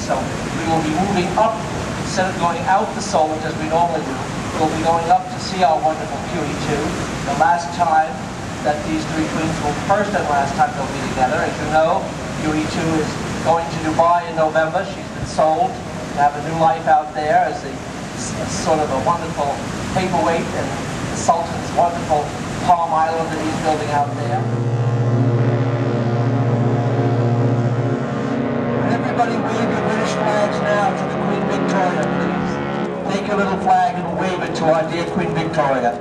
So we will be moving up, instead of going out the Solent as we normally do, we'll be going up to see our wonderful QE2. The last time that these three queens will, first and last time they'll be together. As you know, QE2 is going to Dubai in November. She's been sold to have a new life out there as sort of a wonderful paperweight in the Sultan's wonderful Palm Island that he's building out there. Everybody wave your British flags now to the Queen Victoria, please. Take your little flag and wave it to our dear Queen Victoria.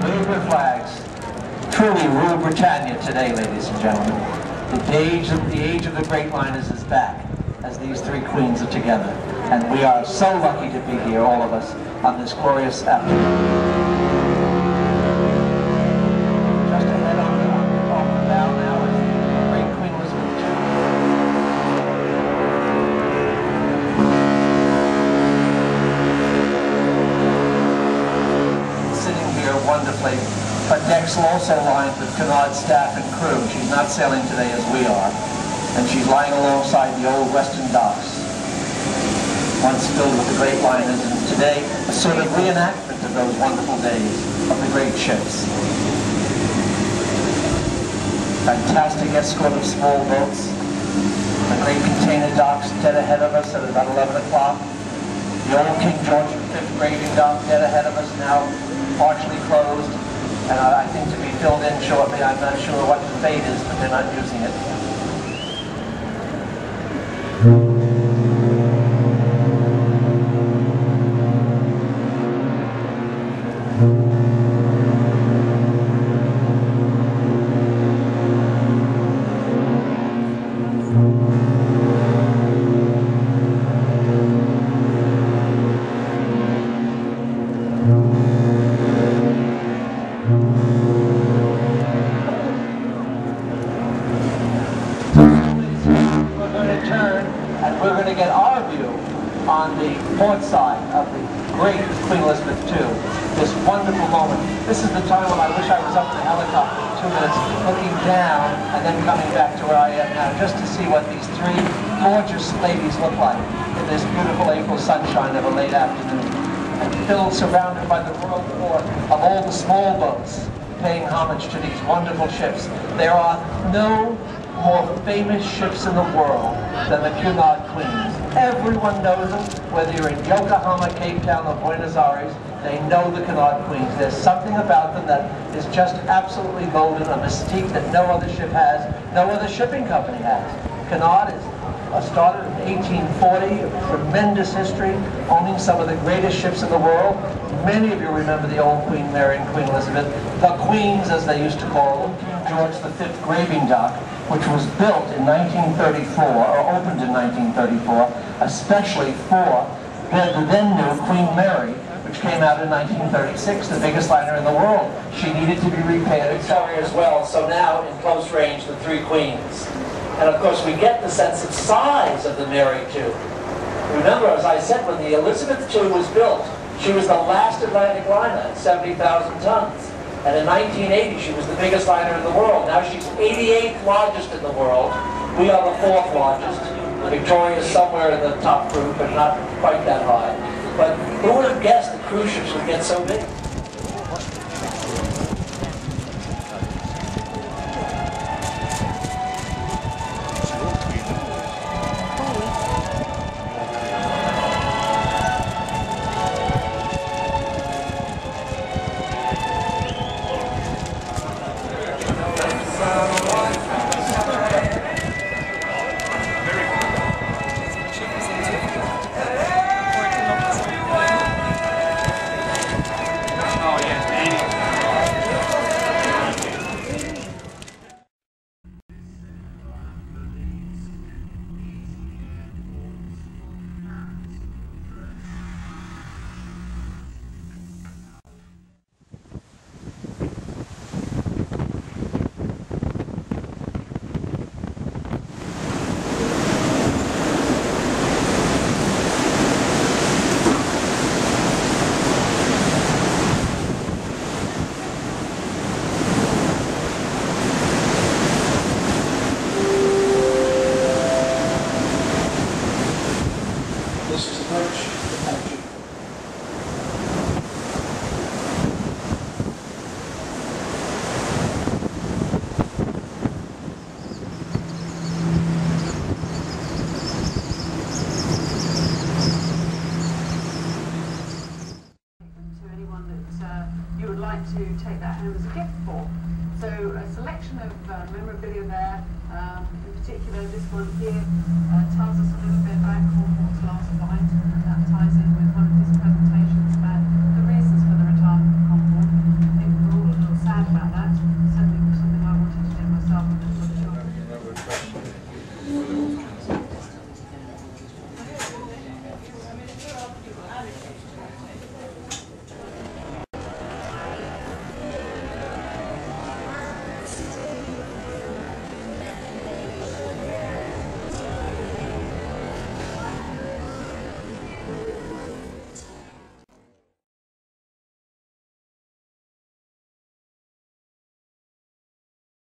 Wave your flags. Truly rule Britannia today, ladies and gentlemen. The age of the great liners is back as these three queens are together. And we are so lucky to be here, all of us, on this glorious afternoon. Wonderfully. Her deck's also lined with canard staff and crew. She's not sailing today as we are. And she's lying alongside the old western docks, once filled with the great liners, and today a sort of reenactment of those wonderful days of the great ships. Fantastic escort of small boats. The great container docks dead ahead of us at about 11 o'clock. The old King George V graving dock dead ahead of us now, partially closed, and I think to be filled in shortly. I'm not sure what the fate is, but they're not using it. On the port side of the great Queen Elizabeth II, this wonderful moment. This is the time when I wish I was up in the helicopter for 2 minutes, looking down and then coming back to where I am now, just to see what these three gorgeous ladies look like in this beautiful April sunshine of a late afternoon. And filled, surrounded by the royal court of all the small boats, paying homage to these wonderful ships. There are no more famous ships in the world than the Cunard Queens. Everyone knows them, whether you're in Yokohama, Cape Town, or Buenos Aires, they know the Cunard Queens. There's something about them that is just absolutely golden, a mystique that no other ship has, no other shipping company has. Cunard is started in 1840, a tremendous history, owning some of the greatest ships in the world. Many of you remember the old Queen Mary and Queen Elizabeth, the Queens as they used to call them, King George V graving dock, which was built in 1934, or opened in 1934, especially for the then new Queen Mary, which came out in 1936, the biggest liner in the world. She needed to be repaired as well, so now in close range, the three queens. And of course we get the sense of size of the Mary II. Remember, as I said, when the Elizabeth II was built, she was the last Atlantic liner at 70,000 tons. And in 1980, she was the biggest liner in the world. Now she's 88th largest in the world. We are the 4th largest. Victoria is somewhere in the top group, but not quite that high. But who would have guessed that cruise ships would get so big? take that home as a gift for. So a selection of memorabilia there, in particular this one here tells us a little bit about Cornwall's last fight.